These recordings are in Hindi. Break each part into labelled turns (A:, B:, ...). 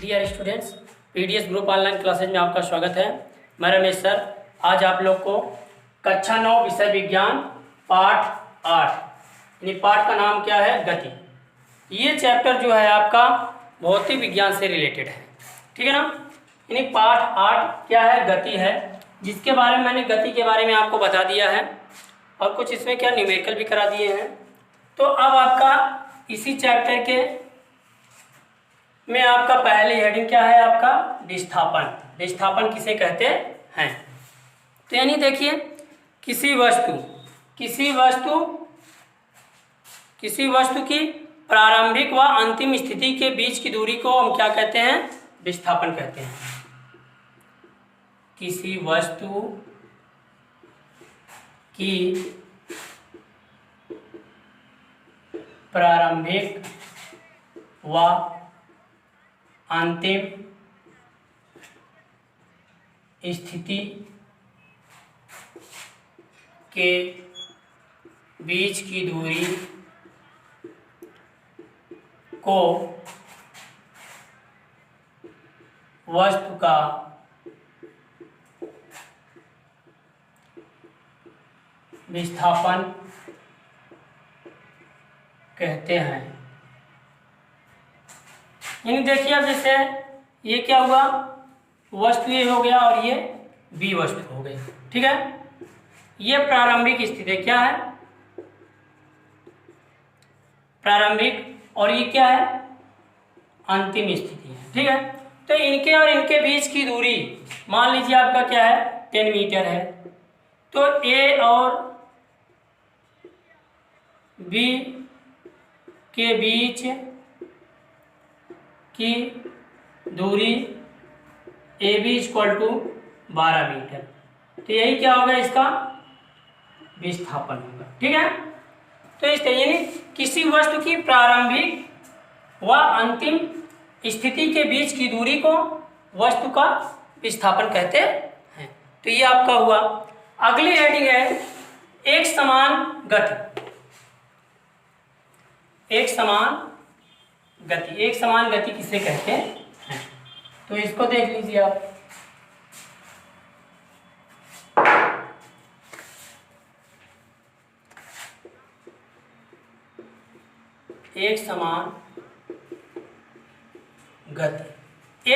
A: Dear students, PDS group online classes में आपका स्वागत है। मैं रमेश सर आज आप लोग को कक्षा 9 विषय विज्ञान पाठ 8 यानी पाठ का नाम क्या है, गति। ये चैप्टर जो है आपका भौतिक विज्ञान से रिलेटेड है, ठीक है ना। यानी पाठ 8 क्या है, गति है, जिसके बारे में मैंने गति के बारे में आपको बता दिया है और कुछ इसमें क्या न्यूमेरिकल भी करा दिए हैं। तो अब आपका इसी चैप्टर के में आपका पहली हेडिंग क्या है, आपका विस्थापन। विस्थापन किसे कहते हैं? तो यानी देखिए, किसी वस्तु की प्रारंभिक व अंतिम स्थिति के बीच की दूरी को हम क्या कहते हैं, विस्थापन कहते हैं। किसी वस्तु की प्रारंभिक व अंतिम स्थिति के बीच की दूरी को वस्तु का विस्थापन कहते हैं। यानी देखिए, अब जैसे ये क्या हुआ, वस्तु ये हो गया और ये बी वस्तु हो गई, ठीक है। ये प्रारंभिक स्थिति क्या है, प्रारंभिक, और ये क्या है, अंतिम स्थिति है, ठीक है। तो इनके और इनके बीच की दूरी मान लीजिए आपका क्या है, 10 मीटर है। तो ए और बी के बीच की दूरी A B equal to 12 metre. तो यही क्या होगा, इसका विस्थापन होगा, ठीक है। तो इस यानी किसी वस्तु की प्रारंभिक व अंतिम स्थिति के बीच की दूरी को वस्तु का विस्थापन कहते हैं। तो ये आपका हुआ। अगली हेडिंग है एक समान गति। एक समान गति किसे कहते हैं, तो इसको देख लीजिए आप। एक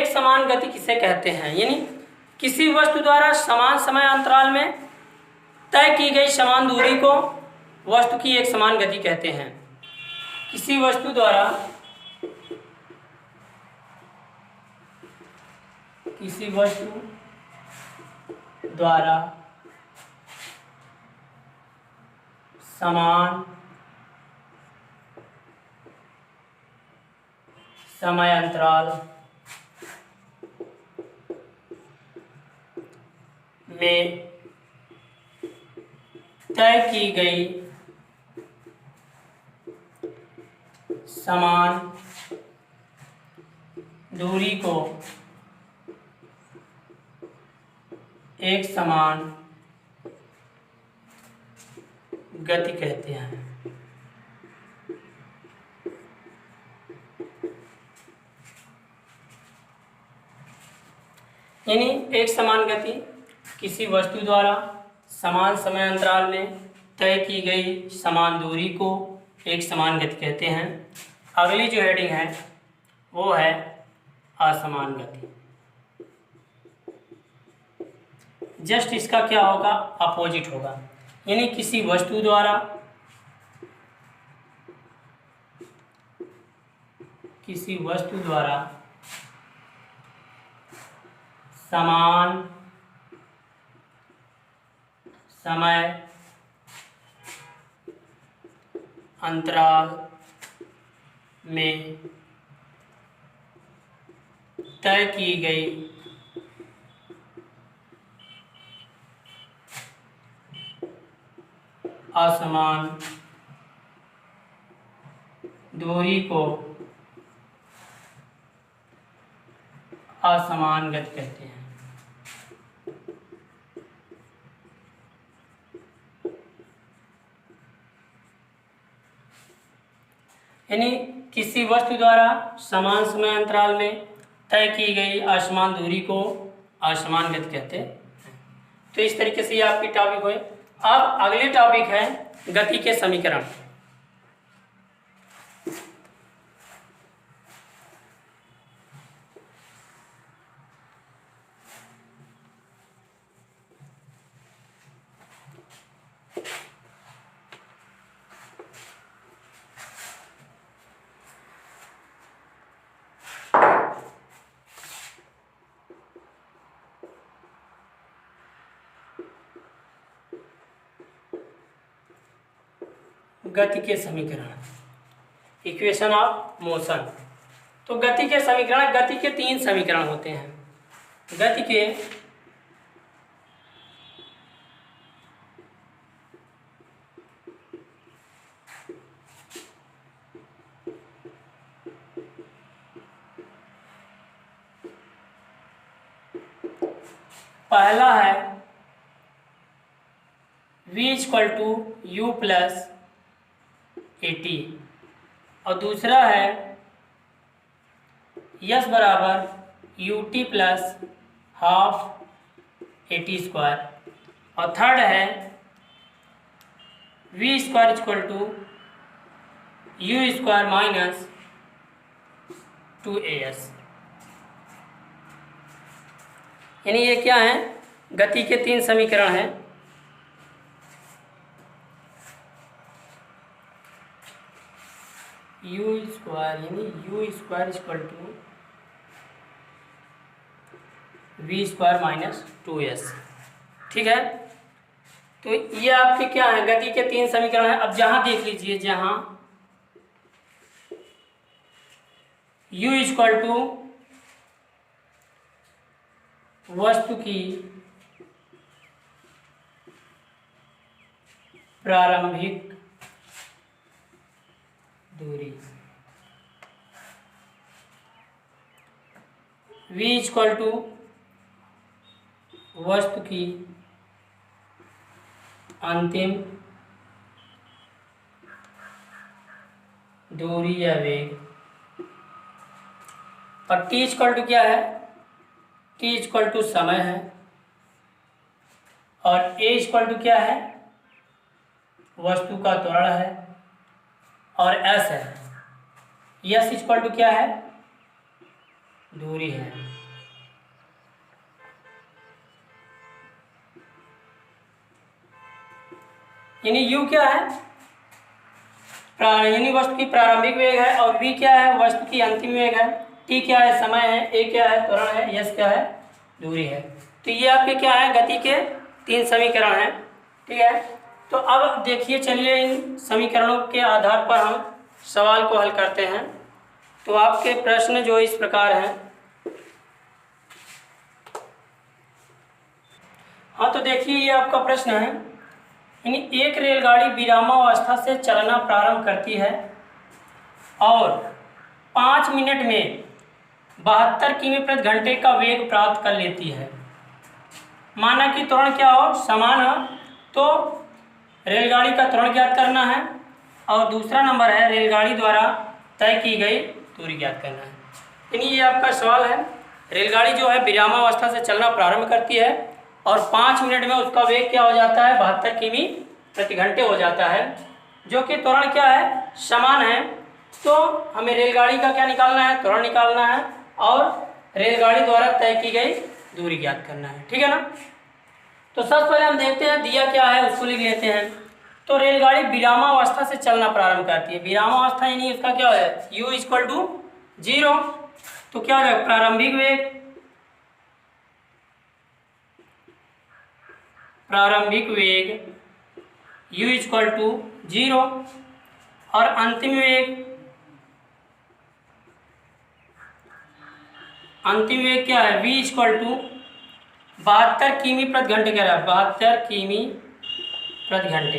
A: समान गति किसे कहते हैं, यानी किसी वस्तु द्वारा समान समय अंतराल में तय की गई समान दूरी को वस्तु की एक समान गति कहते हैं। किसी वस्तु द्वारा समान समय अंतराल में तय की गई समान दूरी को एक समान गति कहते हैं। यानी एक समान गति किसी वस्तु द्वारा समान समय अंतराल में तय की गई समान दूरी को एक समान गति कहते हैं। अगली जो हेडिंग है वो है असमान गति। जस्ट इसका क्या होगा, अपोजिट होगा। यानी किसी वस्तु द्वारा समान समय अंतराल में तय की गई असमान दूरी को असमान गति कहते हैं। यानी किसी वस्तु द्वारा समान समय अंतराल में तय की गई असमान दूरी को असमान गति कहते हैं। तो इस तरीके से ये आपकी टॉपिक हुए। अब अगले टॉपिक है गति के समीकरण। गति के समीकरण, इक्वेशन ऑफ मोशन। तो गति के समीकरण, गति के 3 समीकरण होते हैं। गति के पहला है v = u + at और दूसरा है s = ut + ½ at² और थर्ड है v² = u² - 2as। यानी ये क्या है, गति के 3 समीकरण हैं। u² यानी u² = v² - 2s। ठीक है, तो ये आपके क्या है, गति के 3 समीकरण हैं। अब जहां देख लीजिए, जहां u = वस्तु की प्रारंभिक दूरी, v = वस्तु की अंतिम दूरी या वेग, और t = क्या है, t = समय है, और a = क्या है, वस्तु का त्वरण है, और s है, s = क्या है, दूरी है। यानी u क्या है, यानी वस्तु की प्रारंभिक वेग है, और v क्या है, वस्तु की अंतिम वेग है, t क्या है, समय है, a क्या है, त्वरण है, s क्या है, दूरी है। तो ये आपके क्या है, गति के 3 समीकरण हैं। ठीक है, तो अब देखिए, चलिए इन समीकरणों के आधार पर हम सवाल को हल करते हैं। तो आपके प्रश्न जो इस प्रकार हैं। हाँ, तो देखिए ये आपका प्रश्न है, यानी एक रेलगाड़ी विरामावस्था से चलना प्रारंभ करती है और 5 मिनट में 72 किमी/घंटे का वेग प्राप्त कर लेती है। माना कि त्वरण क्या हो, समान हो, तो रेलगाड़ी का त्वरण ज्ञात करना है, और दूसरा नंबर है रेलगाड़ी द्वारा तय की गई दूरी ज्ञात करना है। यानी ये आपका सवाल है, रेलगाड़ी जो है विरामावस्था से चलना प्रारंभ करती है और 5 मिनट में उसका वेग क्या हो जाता है, 72 किमी/घंटे हो जाता है, जो कि त्वरण क्या है, समान है। तो हमें रेलगाड़ी का क्या निकालना है, त्वरण निकालना है, और रेलगाड़ी द्वारा तय की गई दूरी ज्ञात करना है। ठीक है ना। तो सबसे पहले हम देखते हैं दिया क्या है, उसको लिख लेते हैं। तो रेलगाड़ी विरामावस्था से चलना प्रारंभ करती है। विरामावस्था यानी इसका क्या है, u = 0। तो क्या हो जाएगा, प्रारंभिक वेग u = 0, और अंतिम वेग क्या है, v = 72 किमी/घंटे कह रहा है, 72 किमी/घंटे।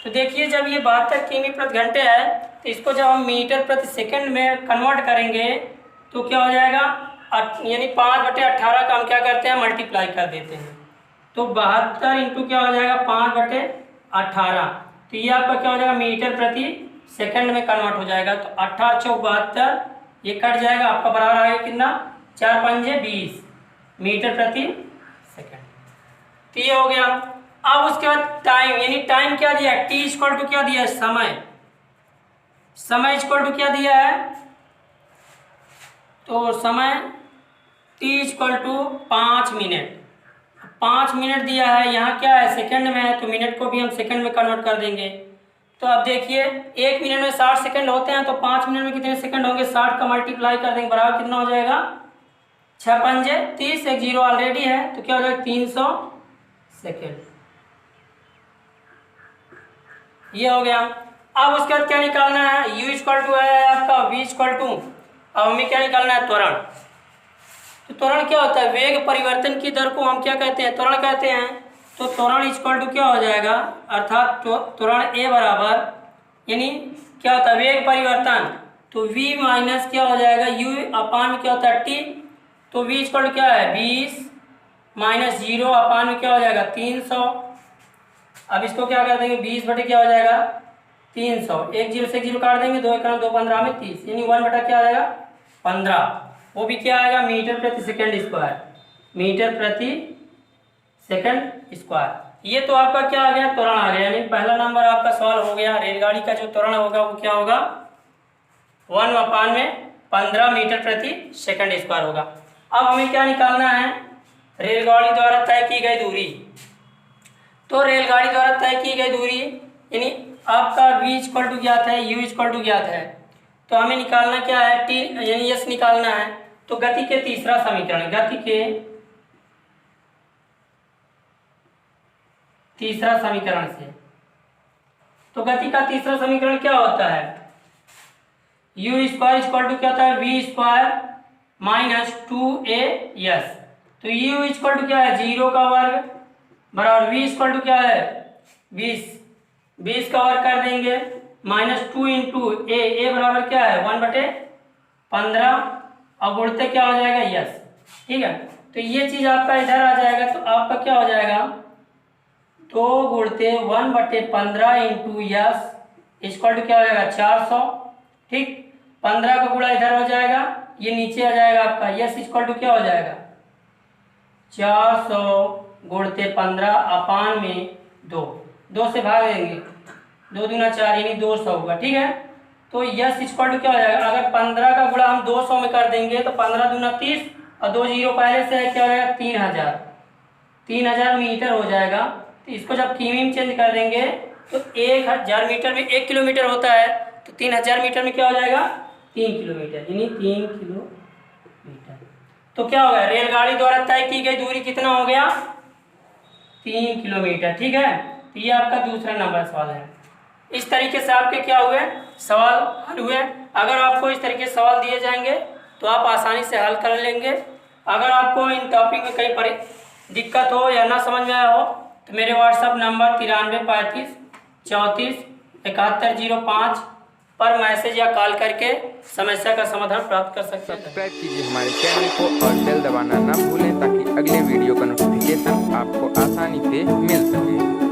A: तो देखिए, जब ये 72 किमी/घंटे है, तो इसको जब हम मीटर/सेकंड में कन्वर्ट करेंगे तो क्या हो जाएगा, यानी 5/18 का हम क्या करते हैं, मल्टीप्लाई कर देते हैं। तो 72 इंटू क्या हो जाएगा, 5/18। तो ये आपका क्या हो जाएगा, मीटर/सेकंड में कन्वर्ट हो जाएगा। तो 18 × 4 = 72, ये कट जाएगा, आपका बराबर आएगा कितना, 4 पंजे 20 मीटर प्रति सेकंड। तो ये हो गया। अब उसके बाद टाइम, यानी टाइम क्या दिया है, टी इक्वल टू क्या दिया है, समय। समय इक्वल टू क्या दिया है, तो समय T equal to 5 minute. 5 minute दिया है, यहाँ क्या है सेकंड में है, तो मिनट को भी हम सेकंड में कन्वर्ट कर देंगे। तो अब देखिए 1 मिनट में 60 सेकंड होते हैं, तो 5 मिनट में कितने सेकंड होंगे, 60 का मल्टीप्लाई कर देंगे, बराबर कितना हो जाएगा, 6 पंजे 30, एक जीरो ऑलरेडी है, तो क्या हो जाएगा 300 सेकेंड। ये हो गया। अब उसके बाद क्या निकालना है, u इक्वल टू है आपका v इक्वल टू, अब हमें क्या निकालना है, त्वरण। तो त्वरण क्या होता है, वेग परिवर्तन की दर को हम क्या कहते हैं, त्वरण कहते हैं। तो त्वरण इक्वल टू क्या हो जाएगा, अर्थात त्वरण a बराबर, यानी क्या होता है वेग परिवर्तन, तो v माइनस क्या हो जाएगा u अपान में क्या होता है t, तो v इक्वल टू क्या है 20 माइनस 0 अपान में क्या हो जाएगा 300। अब इसको क्या कर देंगे, 20 बटे क्या हो जाएगा 300, एक जीरो से एक जीरो काट देंगे, 2 एक 2 15 में 30, यानी 1 बटा क्या आ जाएगा 15, वो भी क्या आएगा मीटर प्रति सेकंड स्क्वायर, मीटर प्रति सेकंड स्क्वायर। ये तो आपका क्या आ गया, त्वरण आ गया, यानी पहला नंबर आपका सवाल हो गया। रेलगाड़ी का जो त्वरण होगा वो क्या होगा, 1/15 मीटर प्रति सेकंड स्क्वायर होगा। अब हमें क्या निकालना है, रेलगाड़ी द्वारा तय की गई दूरी। तो रेलगाड़ी द्वारा तय की गई दूरी, यानी आपका v इक्वल टू ज्ञात है, u इक्वल टू ज्ञात है, तो हमें निकालना क्या है t, यानी s निकालना है। तो गति के तीसरा समीकरण, गति के तीसरा समीकरण से, तो गति का तीसरा समीकरण क्या होता है, u स्क्वायर इक्वल टू क्या होता है v स्क्वायर माइनस 2as। तो u इक्वल टू क्या है 0 का वर्ग बराबर v इक्वल टू क्या है 20 का वर्ग कर देंगे माइनस 2 इंटू ए बराबर क्या है 1/15, और गुणते क्या हो जाएगा यस। ठीक है, तो ये चीज आपका इधर आ जाएगा, तो आपका क्या हो जाएगा 2 गुणते 1/15 इंटू यस इक्वल टू क्या हो जाएगा 400। ठीक, 15 का गुणा इधर हो जाएगा, ये नीचे आ जाएगा आपका, यस इक्वल टू क्या हो जाएगा 400 गुणते 15 अपान में 2 से भाग देंगे, 2 दूना 4 यानी 200 होगा। ठीक है, तो यस इक्वल टू क्या हो जाएगा, अगर 15 का गुणा हम 200 में कर देंगे तो 15 दूना 30 और 2 जीरो पहले से है, क्या हो जाएगा 3000 मीटर हो जाएगा। तो इसको जब किमी में चेंज कर देंगे तो 1000 मीटर में 1 किलोमीटर होता है, तो 3000 मीटर में क्या हो जाएगा 3 किलोमीटर, यानी 3 किलोमीटर। तो क्या होगा, रेलगाड़ी द्वारा तय की गई दूरी कितना हो गया 3 किलोमीटर। ठीक है, तो ये आपका दूसरा नंबर सवाल है। इस तरीके से आपके क्या हुए सवाल हल हुए। अगर आपको इस तरीके से सवाल दिए जाएंगे तो आप आसानी से हल कर लेंगे। अगर आपको इन टॉपिक में कहीं दिक्कत हो या ना समझ में आया हो तो मेरे व्हाट्सएप नंबर 9335 34 7105 पर मैसेज या कॉल करके समस्या का समाधान प्राप्त कर सकते हैं।
B: सब्सक्राइब कीजिए हमारे चैनल को और बेल दबाना ना भूलें ताकि अगले वीडियो का नोटिफिकेशन आपको आसानी से मिल सके।